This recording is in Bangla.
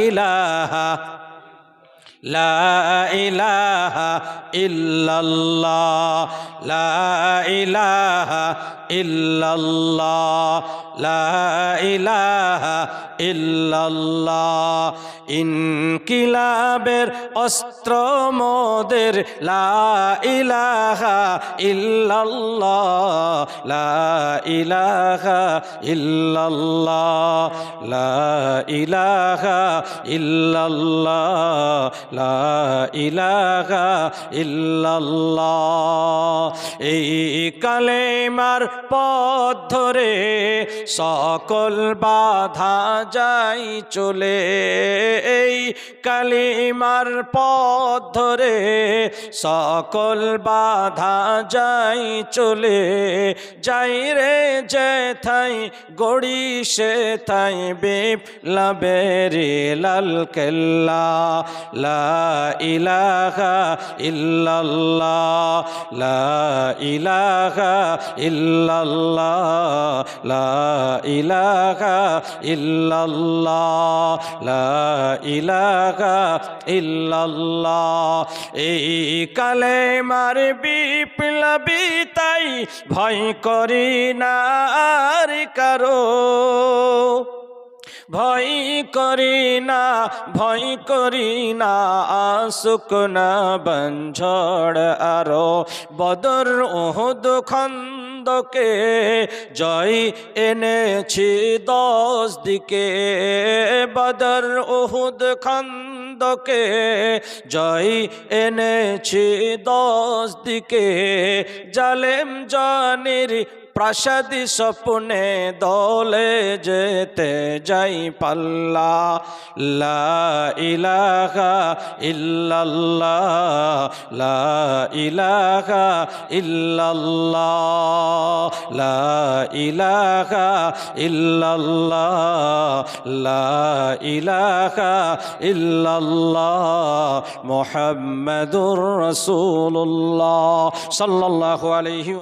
ইলাহা লা ইলাহা ইল্লাল্লাহ লা ইলাহা ইল্লাল্লাহ লা ইলাহা ইল্লাল্লাহ ইনকিলাবের অস্ত্র মোদের লা ইলাহা ইল্লাল্লাহ লা ইলাহা ইল্লাল্লাহ লা ইলাহা ইল্লাল্লাহ লা ইলাহা ইল্লাল্লাহ এই কালেমার পথ ধরে সকল বাধা যাই চলে এই কালিমার পথ ধরে সকল বাধা যাই চলে যাই রে যেথাই গড়ি সেথাই বিপ্লবের লাল কেল্লা লা ইলাহা ইল্লাল্লাহ লা ইলাহা ইল্লাল্লাহ লা ইলাহা ইল্লাল্লাহ লা ইলাহা ইল্লাল্লাহ এই কালেমার বিপ্লবী তাই ভয় করি না আর কারো ভয় করি না আসুক না বঞ্ঝড় আরো বদর উহুদ খন্দকে জয় এনেছি 10 দিকে বদর উহুদ খন্দকে জয় এনেছি 10 দিকে জালেম জানির প্রাসাদী স্বপ্নে দলে যেতে যাই পাল্লা লা ইলাহা ইল্লাল্লাহ লা ইলাহা ইল্লাল্লাহ লা ইলাহা ইল্লাল্লাহ লা ইলাহা ইল্লাল্লাহ মুহাম্মাদুর রাসূলুল্লাহ সাল্লাল্লাহু আলাইহি